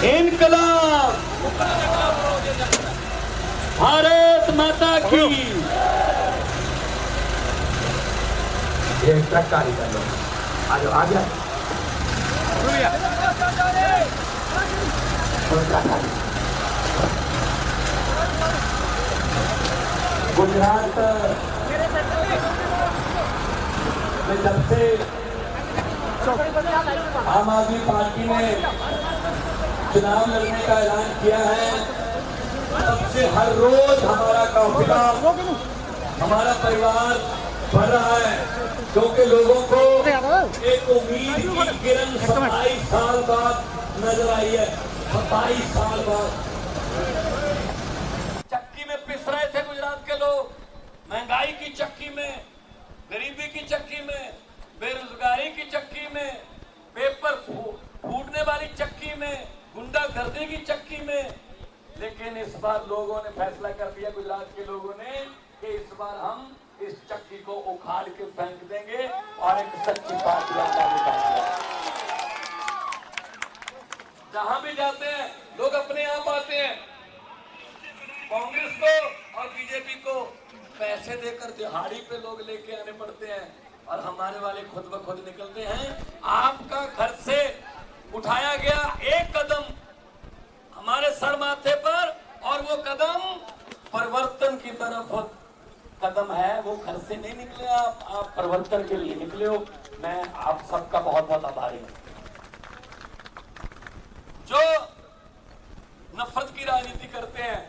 इनकलाब, भारत माता की। ये ट्रक कारी कर लो, आ जाओ आ गया। गुजरात में जब से आम आदमी पार्टी ने चुनाव लड़ने का ऐलान किया है, तब से हर रोज हमारा काफिला, हमारा परिवार बढ़ रहा है, क्योंकि लोगों को एक उम्मीद की किरण 27 साल बाद नजर आई है। 27 साल बाद चक्की में पिस रहे थे गुजरात के लोग, महंगाई की चक्की में, गरीबी की चक्की में, बेरोजगारी की चक्की में, पेपर फूटने वाली चक्की में, गुंडागर्दी की चक्की में। लेकिन इस बार लोगों ने फैसला कर दिया, गुजरात के लोगों ने, कि इस बार हम इस चक्की को उखाड़ के फेंक देंगे और एक सच्ची पार्टी लाएंगे। जहां भी जाते हैं लोग अपने आप आते हैं, कांग्रेस को और बीजेपी को पैसे देकर दिहाड़ी पे लोग लेके आने पड़ते हैं, और हमारे वाले खुद ब खुद निकलते हैं। आपका घर से उठाया गया एक कदम हमारे सर माथे पर, और वो कदम परिवर्तन की तरफ कदम है, वो घर से नहीं निकले आप परिवर्तन के लिए निकले हो। मैं आप सबका बहुत बहुत आभारी हूं। जो नफरत की राजनीति करते हैं,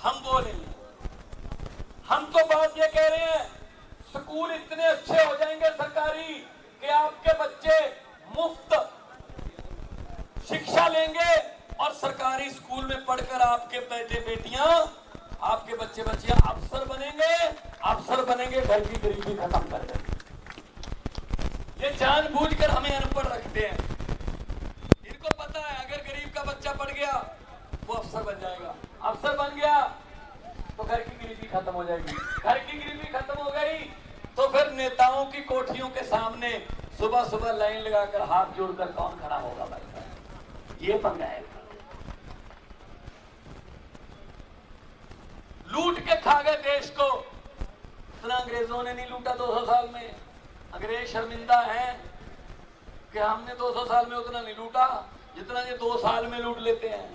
हम वो नहीं। हम तो बात ये कह रहे हैं, स्कूल इतने अच्छे हो जाएंगे सरकारी कि आपके बच्चे मुफ्त शिक्षा लेंगे, और सरकारी स्कूल में पढ़कर आपके बेटे बेटियां, आपके बच्चे बच्चियां अफसर बनेंगे, घर की गरीबी खत्म कर देंगे। ये जानबूझकर हमें अनपढ़ रखते हैं। इनको पता है अगर गरीब का बच्चा पढ़ गया वो अफसर बन जाएगा, अफसर बन गया तो घर की गरीबी खत्म हो जाएगी, घर की गरीबी खत्म हो गई तो फिर नेताओं की कोठियों के सामने सुबह सुबह लाइन लगाकर हाथ जोड़कर कौन खड़ा होगा भाई साहब? ये पंगा है। लूट के खा गए देश को, इतना अंग्रेजों ने नहीं लूटा 200 साल में। अंग्रेज शर्मिंदा है कि हमने 200 साल में उतना नहीं लूटा जितना ये 2 साल में लूट लेते हैं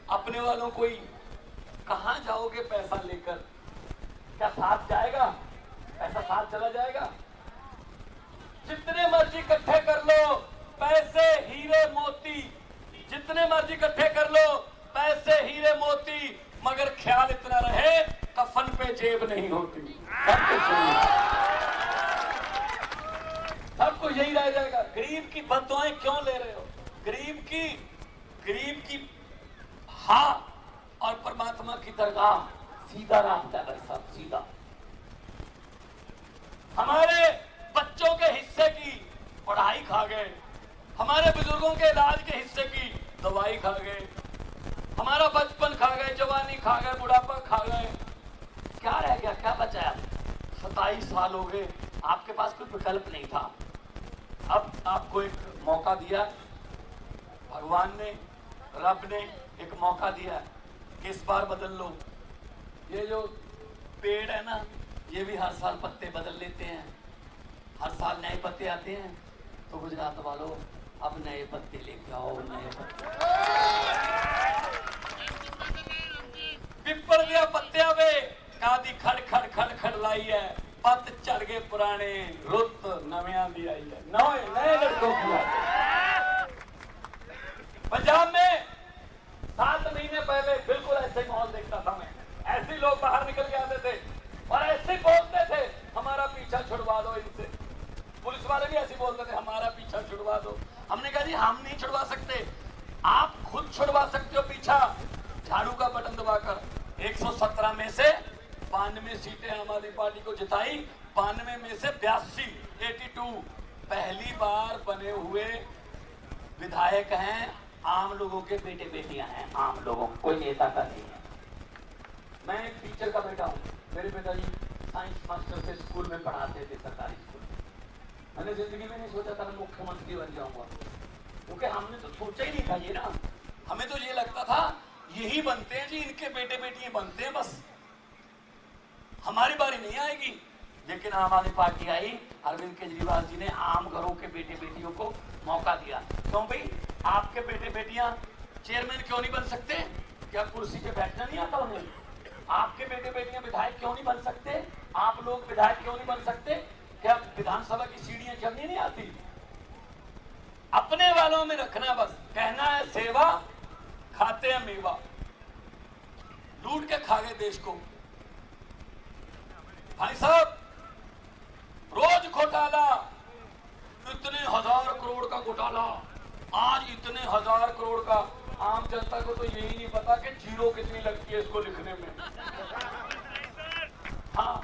अपने वालों को ही। कहां जाओगे पैसा लेकर? क्या साथ जाएगा? पैसा साथ चला जाएगा? जितने मर्जी इकट्ठे कर लो पैसे हीरे मोती, जितने मर्जी इकट्ठे कर लो पैसे हीरे मोती, मगर ख्याल इतना रहे कफन पे जेब नहीं होती। सबको यही रह जाएगा। गरीब की बददुआएं क्यों ले रहे हो? गरीब की हाँ और परमात्मा की दरगाह सीधा रास्ता है भाई साहब, सीधा। हमारे बच्चों के हिस्से की पढ़ाई खा गए, हमारे बुजुर्गों के इलाज के हिस्से की दवाई खा गए, हमारा बचपन खा गए, जवानी खा गए, बुढ़ापा खा गए। क्या रह गया? क्या बचाया? 27 साल हो गए, आपके पास कोई विकल्प नहीं था। अब आपको एक मौका दिया भगवान ने, रब ने एक मौका दिया कि इस बार बदल लो। ये जो पेड़ है ना, ये भी हर साल पत्ते बदल लेते हैं, हर साल नए पत्ते आते हैं। तो गुजरात वालों अब नए पत्ते लेके आओ, नए पत्ते। पिपल दिया पत्तियां वे कादी खड़ खड़ खड़ खड़ लाई है, पत चढ़ गए पुराने, रुत नवियां दी आई है, नए लड़कों की आई है। पंजाब में 7 महीने पहले बिल्कुल ऐसे माहौल देखता था मैं। ऐसे लोग बाहर निकल के आते थे और ऐसे बोलते थे हमारा पीछा छुड़वा दो इनसे। पुलिस वाले भी ऐसे बोलते थे हमारा पीछा छुड़वा दो। हमने कहा जी हम नहीं छुड़वा सकते, आप खुद छुड़वा सकते हो पीछा, झाड़ू का बटन दबाकर। 117 में से 92 सीटें आम आदमी पार्टी को जिताई, 92 में से 82 पहली बार बने हुए विधायक हैं, आम लोगों के बेटे बेटियां हैं, आम लोगों, कोई नेता का नहीं है। मैं एक टीचर का बेटा हूँ, मेरे पिताजी साइंस मास्टर से स्कूल में पढ़ाते थे, सरकारी स्कूल। मैंने जिंदगी में नहीं सोचा था मैं मुख्यमंत्री बन जाऊंगा, क्योंकि हमने तो सोचा ही नहीं था ये ना, हमें तो ये लगता था यही बनते हैं जी, इनके बेटे बेटियां बनते हैं, बस हमारी बारी नहीं आएगी। लेकिन आम आदमी पार्टी आई, अरविंद केजरीवाल जी ने आम घरों के बेटे बेटियों को मौका दिया। क्यों भाई, आपके बेटे बेटियां चेयरमैन क्यों नहीं बन सकते? क्या कुर्सी पे बैठना नहीं आता उन्हें? आपके बेटे बेटियां विधायक क्यों नहीं बन सकते? आप लोग विधायक क्यों नहीं बन सकते? क्या विधानसभा की सीढ़ियां चढ़नी नहीं आती? अपने वालों में रखना, बस कहना है सेवा, खाते हैं मेवा। लूट के खा गए देश को भाई साहब, रोज घोटाला, इतने 1000 करोड़ का घोटाला, आज इतने 1000 करोड़ का। आम जनता को तो यही नहीं पता कि जीरो कितनी लगती है इसको लिखने में। हाँ,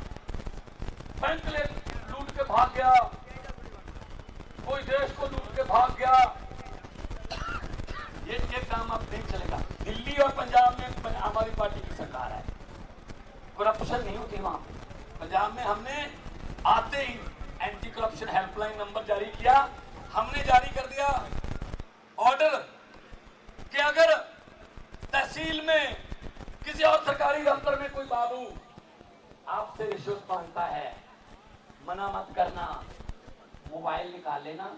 बैंक लूट के भाग गया, कोई देश को लूट के भाग गया, ये काम अब नहीं चलेगा। दिल्ली और पंजाब में हमारी पार्टी की सरकार है, करप्शन नहीं होती वहां पे। पंजाब में हमने आते ही एंटी करप्शन हेल्पलाइन नंबर जारी किया, हमने जारी कर दिया ऑर्डर कि अगर तहसील में किसी और सरकारी दफ्तर में कोई बाबू आपसे रिश्वत मांगता है, मना मत करना, मोबाइल निकाल लेना,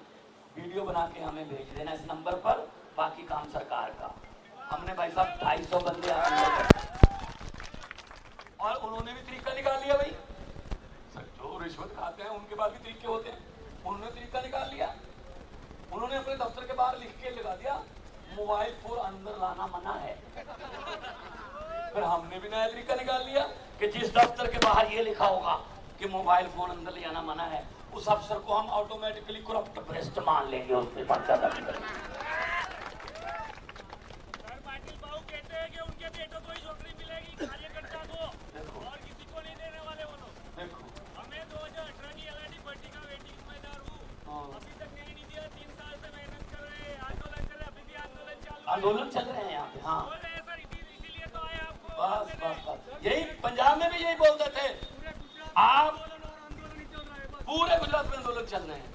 वीडियो बना के हमें भेज देना इस नंबर पर, बाकी काम सरकार का। हमने भाई साहब 250 बंदे और उन्होंने भी तरीका निकाल लिया। भाई जो रिश्वत खाते हैं उनके पास भी तरीके होते हैं, उन्होंने तरीका निकाल लिया। उन्होंने अपने दफ्तर के बाहर लिख के लगा दिया मोबाइल फोन अंदर लाना मना है। फिर हमने भी नया तरीका निकाल लिया कि जिस दफ्तर के बाहर ये लिखा होगा कि मोबाइल फोन अंदर ले जाना मना है, उस अफसर को हम ऑटोमेटिकली करप्ट भ्रष्ट मान लेंगे, उस पर पर्चा दर्ज करेंगे। कहते हैं कि उनके बेटों को ही नौकरी मिलेगी, कार्यकर्ता को, और किसी को नहीं देने वाले वो लोग। देखो, हमें 2018 की LID भर्ती का वेटिंग उम्मीदवार हूँ, अभी तक नहीं दिया। 3 साल से मेहनत कर रहे हैं, आंदोलन कर रहे हैं, अभी भी आंदोलन चल रहे हैं यहाँ पे। हाँ, बोल रहे हैं सर, इसीलिए तो आए आपको। बस बस बस, यही पंजाब में भी यही बोलते थे, आप पूरे गुजरात में आंदोलन चल रहे हैं।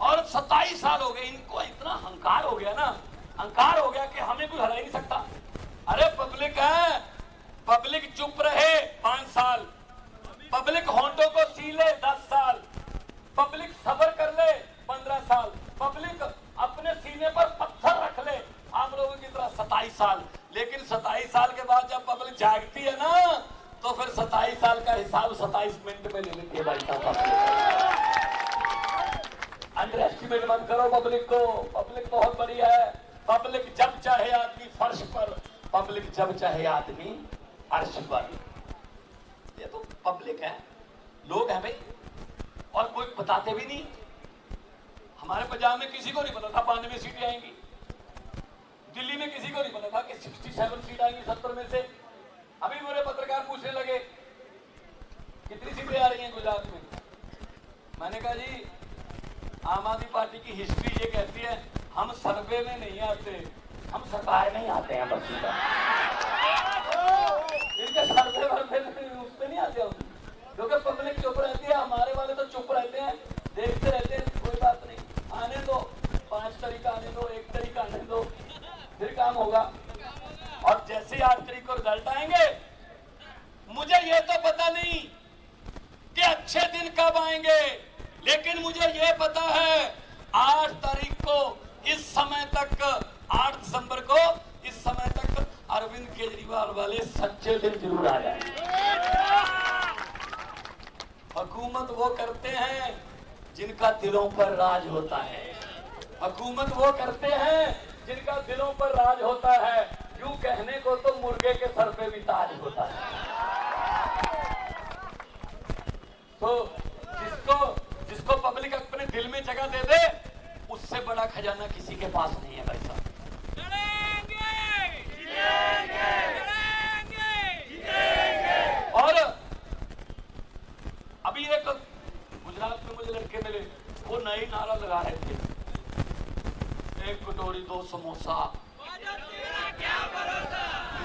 और 27 साल हो गए इनको, इतना अहंकार हो गया ना, अहंकार हो गया कि हमें कोई हरा ही नहीं सकता। अरे पब्लिक है, पब्लिक चुप रहे 5 साल, पब्लिक होंठों को सीले 10 साल, पब्लिक सब्र कर ले 15 साल, पब्लिक अपने सीने पर पत्थर रख ले आप लोगों की तरह 27 साल। लेकिन 27 साल के बाद जब पब्लिक जागती है ना, तो फिर 27 साल का हिसाब 27 मिनट में ले लेती है भाई साहब। अंडर एस्टिमेट मत करो पब्लिक को, पब्लिक बहुत बड़ी है। पब्लिक जब चाहे आदमी फर्श पर, पब्लिक जब चाहे आदमी अर्श पर। ये तो पब्लिक है, लोग हैं भाई, और कोई बताते भी नहीं। हमारे पंजाब में किसी को नहीं पता था 92 सीटें आएंगी, दिल्ली में किसी को नहीं पता था कि 67 सीट आएंगी 70 में से। अभी मेरे पत्रकार पूछने लगे कितनी सीटें आ रही हैं गुजरात में। मैंने कहा जी, आम आदमी पार्टी की हिस्ट्री ये कहती है हम सर्वे में नहीं आते, हम सरकार में ही आते हैं। बस इनके सर्वे वर्वे उस पर नहीं आते हम, क्योंकि पब्लिक चुप रहती है। हमारे वाले तो चुप रहते हैं, देखते रहते हैं, कोई बात नहीं, आने दो, 5 तारीख आने दो, 1 तारीख आने दो, फिर काम होगा। और जैसे ही 8 तारीख को रिजल्ट आएंगे, मुझे ये तो पता नहीं कि अच्छे दिन कब आएंगे, लेकिन मुझे ये पता है 8 तारीख को इस समय तक, 8 दिसंबर को इस समय तक अरविंद केजरीवाल वाले सच्चे दिन जरूर आ जाएंगे। हुकूमत वो करते हैं जिनका दिलों पर राज होता है, हुकूमत वो करते हैं जिनका दिलों पर राज होता है। यूं कहने को तो मुर्गे के सर पे भी ताज होता है। तो जिसको पब्लिक अपने दिल में जगह दे दे, उससे बड़ा खजाना किसी के पास नहीं है भाई साहब। और अभी एक गुजरात में मुझे लड़के मिले, वो नई नारा लगा रहे थे, 1 कटोरी 2 समोसा,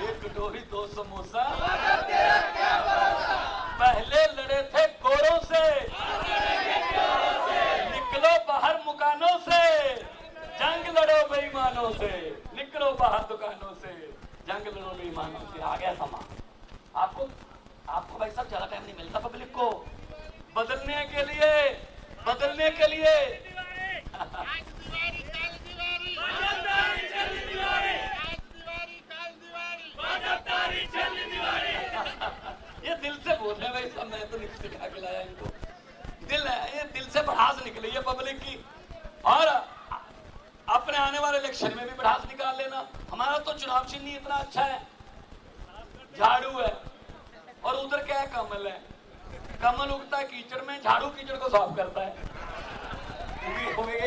1 कटोरी 2 समोसा। पहले लड़े थे गोरों से, निकलो बाहर मुकानों से, जंग लड़ो बेईमानों से, निकलो बाहर दुकानों से, जंग लड़ो बेईमानों से। आ गया समा। आपको भाई साहब ज्यादा टाइम नहीं मिलता पब्लिक को बदलने के लिए। ये दिल से बोल रहे हैं भाई साहब, मैं तो नहीं सिखा के लाया इनको। दिल है, ये दिल से भड़ास निकली है पब्लिक की। और अपने आने वाले इलेक्शन में भी भड़ास निकाल लेना। हमारा तो चुनाव चिन्ह इतना अच्छा है, झाड़ू है, और उधर क्या है, कमल है। कमल उगता है कीचड़ में, झाड़ू कीचड़ को साफ करता है। उगेगा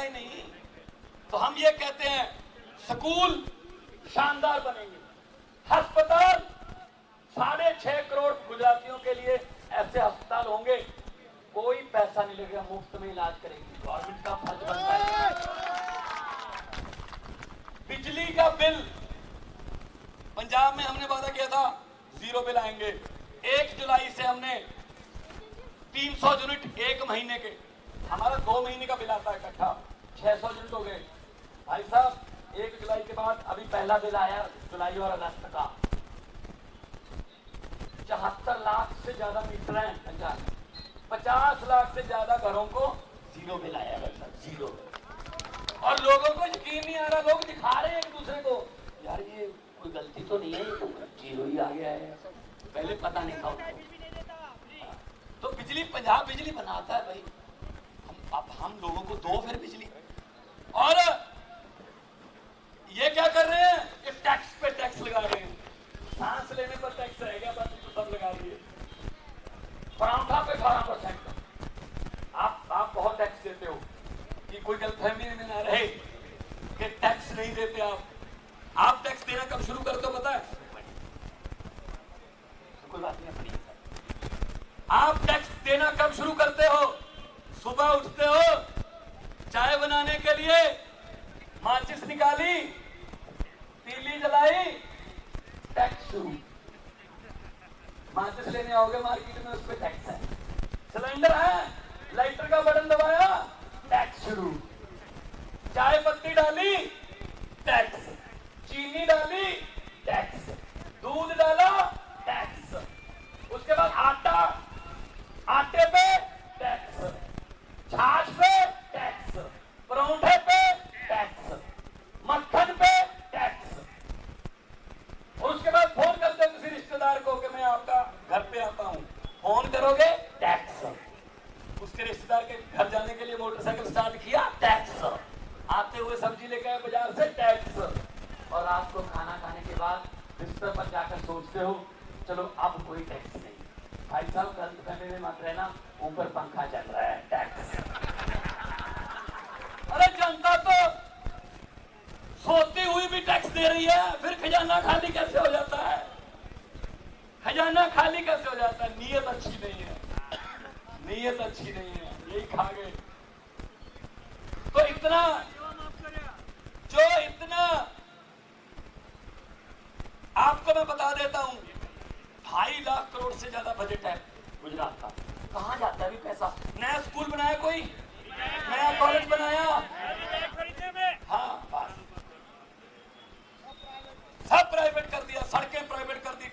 ही नहीं। तो हम ये कहते हैं स्कूल शानदार बनेंगे, अस्पताल 6.5 करोड़ गुजरातियों के लिए ऐसे अस्पताल होंगे, कोई पैसा नहीं लगेगा, मुफ्त में इलाज करेगी। गवर्नमेंट का फर्ज बनता है। बिजली का बिल पंजाब में हमने वादा किया था 0 बिल आएंगे। 1 जुलाई से हमने 300 यूनिट 1 महीने के, हमारा 2 महीने का बिल आता है इकट्ठा, 600 यूनिट हो गए भाई साहब। 1 जुलाई के बाद अभी पहला बिल आया जुलाई और अगस्त का, 74 लाख से ज्यादा मीटर हैं पंजाब में, 50 लाख से ज्यादा घरों को 0 बिल आया है, 0। और लोगों को यकीन नहीं आ रहा, लोग दिखा रहे हैं एक दूसरे को, यार ये कोई गलती तो नहीं है, ये तो 0 ही आ गया है, पहले पता नहीं था उनको। तो बिजली, पंजाब बिजली बनाता है भाई, अब हम लोगों को दो फिर बिजली। और ये क्या कर रहे हैं, ये टैक्स पे टैक्स लगा रहे हैं। सांस लेने पर टैक्स रह गया, बाकी तो सब लगा दिए। पराठा पे 12%। आप बहुत टैक्स देते हो, कि कोई गलतफहमी में ना रहे कि टैक्स नहीं देते आप टैक्स देना कब शुरू करते हो पता है? तो कोई बात नहीं, आप टैक्स देना कब शुरू करते हो? सुबह उठते हो, चाय बनाने के लिए माचिस निकाली, तीली जलाई, टैक्स शुरू। माचिस लेने आओगे मार्केट में, उस पर टैक्स है। सिलेंडर है, लाइटर का बटन दबाया, टैक्स शुरू। चाय पत्ती डाली, टैक्स। चीनी डाली, टैक्स। दूध डाला, टैक्स। उसके बाद आटा, आटे पे टैक्स, छाछ पे टैक्स, परांठे पे टैक्स, मक्खन पे टैक्स। और उसके बाद फोन करते हो किसी रिश्तेदार को कि मैं आपका घर पे आता हूं, फोन करोगे टैक्स। उसके रिश्तेदार के घर जाने के लिए मोटरसाइकिल स्टार्ट किया, टैक्स। आते हुए सब्जी लेकर आए बाजार से, टैक्स। और रात को खाना खाने के बाद बिस्तर पर जाकर सोचते हो चलो अब कोई टैक्स नहीं। भाई साहब गलतफहमी में मत रहना, ऊपर पंखा चल रहा है, टैक्स। अरे जनता तो सोती हुई भी टैक्स दे रही है, फिर खजाना खाली कैसे हो जाता है? खजाना खाली कैसे हो जाता है? नीयत अच्छी नहीं है, नीयत अच्छी नहीं है, यही खा गए। तो इतना आपको मैं बता देता हूं, 2.5 लाख करोड़ से ज्यादा बजट है गुजरात का। कहां जाता है अभी पैसा? नया स्कूल बनाया, कोई नया कॉलेज बनाया, हाँ बस सब प्राइवेट कर दिया, सड़कें प्राइवेट कर दी,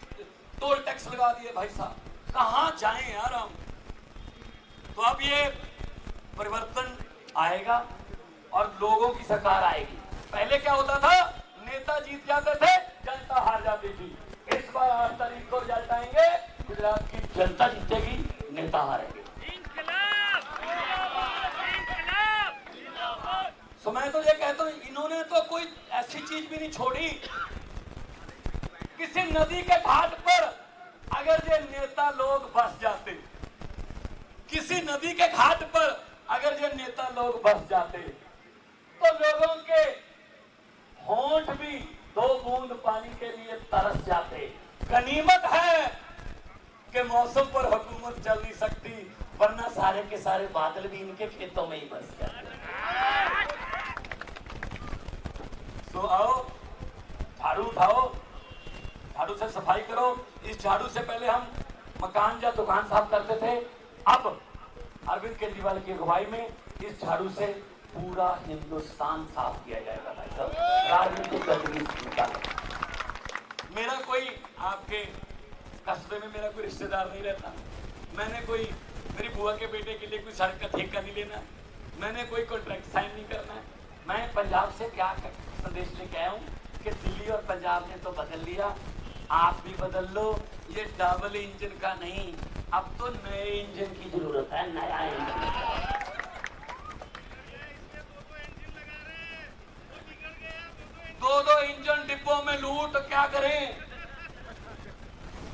टोल टैक्स लगा दिए। भाई साहब कहां जाएं यार हम? तो अब ये परिवर्तन आएगा और लोगों की सरकार आएगी। पहले क्या होता था, नेता जीत जाते थे, जनता हार जाती थी। इस बार 8 तारीख को रिजल्ट आएंगे, गुजरात की जनता जीतेगी, नेता हारेंगे। तो मैं तो ये कहता हूं, इन्होंने तो कोई ऐसी चीज भी नहीं छोड़ी। किसी नदी के घाट पर अगर ये नेता लोग बस जाते, किसी नदी के घाट पर अगर ये नेता लोग बस जाते, तो लोगों के होंठ भी 2 बूंद पानी के लिए तरस जाते। गनीमत है कि मौसम पर हुकूमत चल नहीं सकती, वरना सारे के सारे बादल भी इनके खेतों में ही बस जाते। तो आओ, झाड़ू उठाओ, झाड़ू से सफाई करो। इस झाड़ू से पहले हम मकान या दुकान साफ करते थे, अब अरविंद केजरीवाल की अगुवाई में इस झाड़ू से पूरा हिंदुस्तान साफ किया जाएगा भाई साहब, राजनीतिक गतिविधि निकालो। मेरा कोई आपके कस्बे में मेरा कोई रिश्तेदार नहीं रहता, मैंने कोई मेरी बुआ के बेटे के लिए कोई सड़क का ठेका नहीं लेना, मैंने कोई कॉन्ट्रैक्ट साइन नहीं करना है। मैं पंजाब से क्या संदेश लेके आया हूँ कि दिल्ली और पंजाब ने तो बदल लिया, आप भी बदल लो। ये डबल इंजन का नहीं, अब तो नए इंजन की जरूरत है, नया इंजन। दो इंजन डिब्बों में लूट, क्या करें?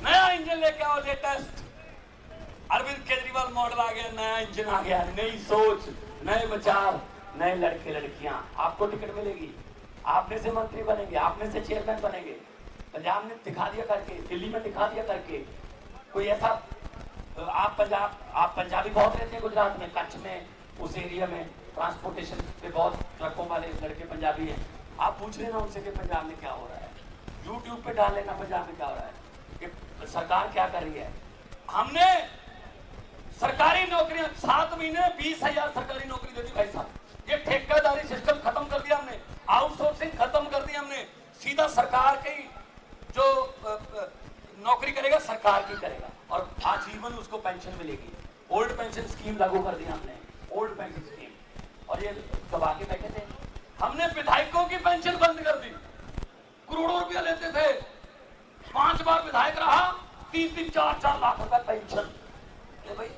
नया इंजन लेके आओ, लेटेस्ट अरविंद केजरीवाल मॉडल आ गया, नया इंजन आ गया, नई सोच, नए विचार, नए लड़के लड़कियां। आपको टिकट मिलेगी, आप में से मंत्री बनेंगे, आप में से चेयरमैन बनेंगे। पंजाब ने दिखा दिया करके, दिल्ली में दिखा दिया करके, कोई ऐसा आप पंजाबी बहुत रहते हैं गुजरात में, कच्छ में, उस एरिया में ट्रांसपोर्टेशन पे बहुत ट्रकों वाले लड़के पंजाबी हैं। आप पूछ लेना उनसे कि पंजाब में क्या हो रहा है, यूट्यूब पे डाल लेना पंजाब में क्या हो रहा है, कि सरकार क्या कर रही है। हमने सरकारी नौकरियां 7 महीने 20,000 सरकारी नौकरी दे दी भाई साहब। ये ठेकेदारी सिस्टम खत्म कर दिया हमने, आउटसोर्सिंग खत्म कर दी हमने, सीधा सरकार की जो नौकरी करेगा सरकार की करेगा और आजीवन उसको पेंशन मिलेगी। ओल्ड पेंशन स्कीम लागू कर दी हमने, ओल्ड पेंशन स्कीम, और ये दबा के बैठे थे। हमने विधायकों की पेंशन बंद कर दी, करोड़ों रुपया लेते थे, 5 बार विधायक रहा, 3-3, 4-4 लाख रुपए पेंशन। भाई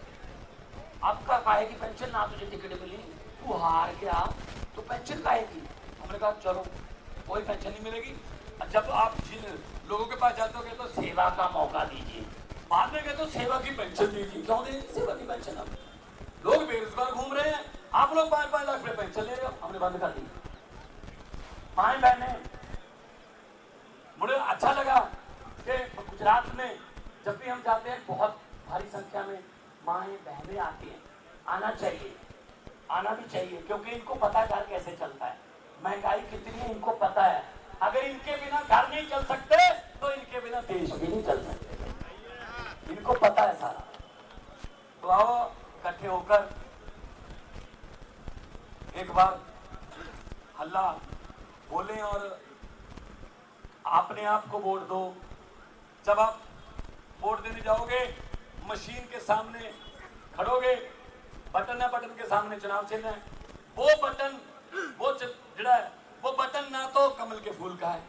आपका काहे की पेंशन, ना तुझे टिकट मिली, तू हार गया तो पेंशन काहे की। हमने कहा चलो कोई पेंशन नहीं मिलेगी। जब आप जिन लोगों के पास जाते हो तो सेवा का मौका दीजिए, बाद में कहते हो सेवा की पेंशन दीजिए, क्यों दे सेवा की पेंशन? अब लोग बेरोजगार घूम रहे हैं, आप लोग 5-5 लाख रुपए पेंशन ले रहे हो, हमने बंद कर दी। माएं बहने, मुझे अच्छा लगा कि गुजरात में जब भी हम जाते हैं बहुत भारी संख्या में माएं बहनें आती हैं। आना चाहिए, आना भी चाहिए, क्योंकि इनको पता है घर कैसे चलता है, महंगाई कितनी है इनको पता है। अगर इनके बिना घर नहीं चल सकते तो इनके बिना देश भी नहीं चल सकते, इनको पता है सारा। तो आओ इकट्ठे होकर एक बार हल्ला बोलें और अपने आप को वोट दो। जब आप वोट देने जाओगे, मशीन के सामने खड़ोगे, बटन है, बटन के सामने चुनाव चिन्ह है, वो बटन वो बटन ना तो कमल के फूल का है,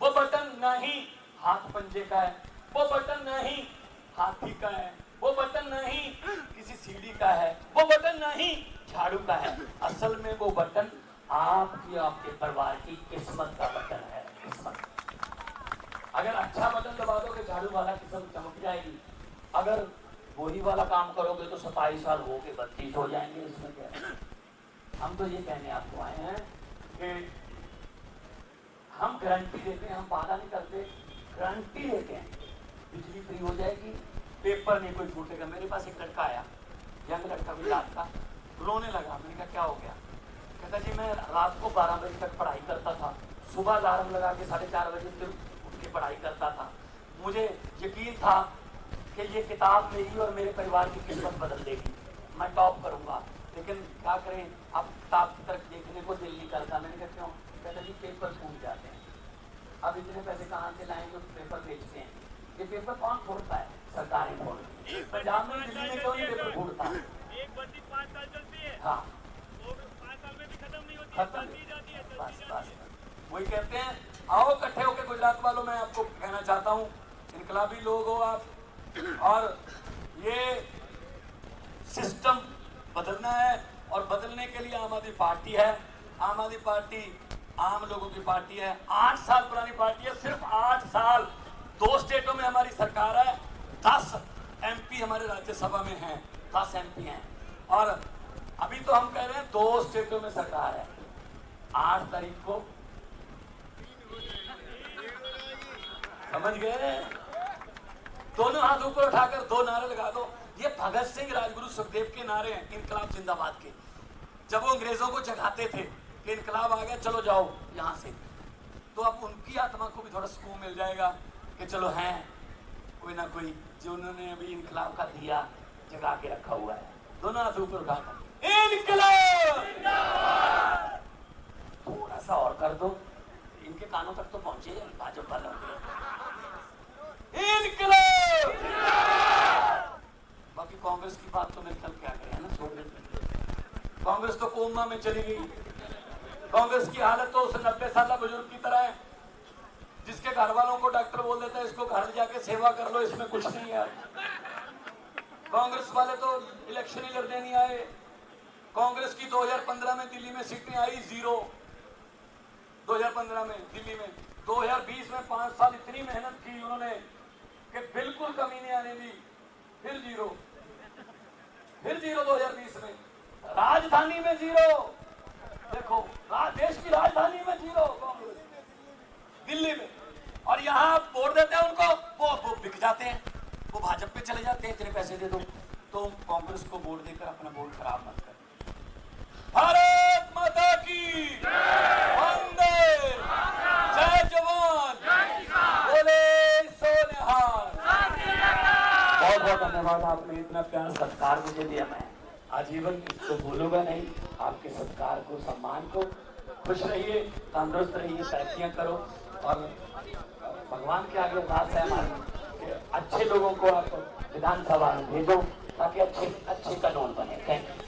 वो बटन ना ही हाथ पंजे का है, वो बटन ना ही हाथी का है, वो बटन ना ही किसी सीढ़ी का है, वो बटन ना ही झाड़ू का है। असल में वो बटन आपकी, आपके परिवार की किस्मत का बटन है, किस्मत। अगर अच्छा बटन दबा दोगे झाड़ू वाला किस्मत चमक जाएगी, अगर वही वाला काम करोगे तो 27 साल हो के 32 हो जाएंगे। इसमें क्या है? हम तो ये कहने आपको आए हैं कि हम गारंटी देते हैं, हम वादा नहीं करते, गारंटी देते हैं बिजली फ्री हो जाएगी, पेपर नहीं कोई फूटेगा। मेरे पास एक लड़का आया, यंग लड़का गुजरात का, रोने लगा। मैंने कहा क्या हो गया? कहता जी मैं रात को 12 बजे तक पढ़ाई करता था, सुबह अलार्म लगा के 4:30 बजे फिर उठ के पढ़ाई करता था, मुझे यकीन था कि ये किताब मेरी और मेरे परिवार की किस्मत बदल देगी, मैं टॉप करूंगा, लेकिन क्या करें, अब किताब की तरफ देखने को दिल नहीं करता। मैंने कहा क्यों? कहता जी पेपर फूट जाते हैं, अब इतने पैसे कहाँ से लाएं जो पेपर बेचते हैं, ये पेपर कौन फोड़ता है? सरकारें फोड़ती है। पंजाब में, दिल्ली में क्यों नहीं पेपर फूटता? एक बत्ती 5 साल चलती है, हाँ, वो 5 साल में भी खत्म नहीं होती, खत्म चलती जाती है, बस चलती बस जाती है। वही कहते हैं। आओ इकट्ठे होकर गुजरात वालों, मैं आपको कहना चाहता हूँ, इनकलाबी लोग हो आप, और ये सिस्टम बदलना है, और बदलने के लिए आम आदमी पार्टी है। आम आदमी पार्टी आम लोगों की पार्टी है, 8 साल पुरानी पार्टी है, सिर्फ 8 साल। 2 स्टेटों में हमारी सरकार है, 10 MP हमारे राज्यसभा में हैं, 10 MP हैं, और अभी तो हम कह रहे हैं 2 स्टेटों में सरकार है। 8 तारीख को समझ गए? दोनों हाथ ऊपर उठाकर 2 नारे लगा दो। ये भगत सिंह, राजगुरु, सुखदेव के नारे हैं, इनकलाब जिंदाबाद के। जब वो अंग्रेजों को जगाते थे कि इनकलाब आ गया, चलो जाओ यहाँ से, तो अब उनकी आत्मा को भी थोड़ा सुकून मिल जाएगा कि चलो हैं कोई ना कोई जो उन्होंने अभी इनकलाब का दिया जगा के रखा हुआ है। दोनों हाथ ऊपर उठाकर इनकलाब। थोड़ा सा और कर दो, इनके कानों तक तो पहुंचे भाजपा वालों के। इनकलाब। बाकी कांग्रेस की बात तो मेरे ख्याल क्या करें ना, छोड़ देते। कांग्रेस तो कोमा में चली गई। कांग्रेस की हालत तो उस 90 साल बुजुर्ग की तरह है जिसके घर वालों को डॉक्टर बोल देता है इसको घर जाके सेवा कर लो, इसमें कुछ नहीं है। कांग्रेस वाले तो इलेक्शन ही लड़ने नहीं आए। कांग्रेस की 2015 में दिल्ली में सीटें आई 0, 2015 में दिल्ली में। 2020 में 5 साल इतनी मेहनत की उन्होंने कि बिल्कुल कमी नहीं आने दी, फिर 0, फिर 0 2020 में। राजधानी में 0, देखो देश की राजधानी में 0 कांग्रेस, दिल्ली में। और यहाँ वोट देते हैं उनको, वो बिक जाते हैं, वो भाजपा पे चले जाते हैं, इतने पैसे दे दो। तो कांग्रेस को वोट देकर अपना वोट खराब मत कर। भारत माता की वंदे, जय जवान, बोले सो निहाल। बहुत बहुत धन्यवाद, आपने इतना प्यार सत्कार मुझे दिया। मैं आजीवन इसको भूलूंगा नहीं, आपके सत्कार को, सम्मान को। खुश रहिए, तंदुरुस्त रहिए, तरक्कियां करो और भगवान के आगे अरदास है हमारी कि अच्छे लोगों को आप विधानसभा में भेजो ताकि अच्छे कानून बने। Thank you.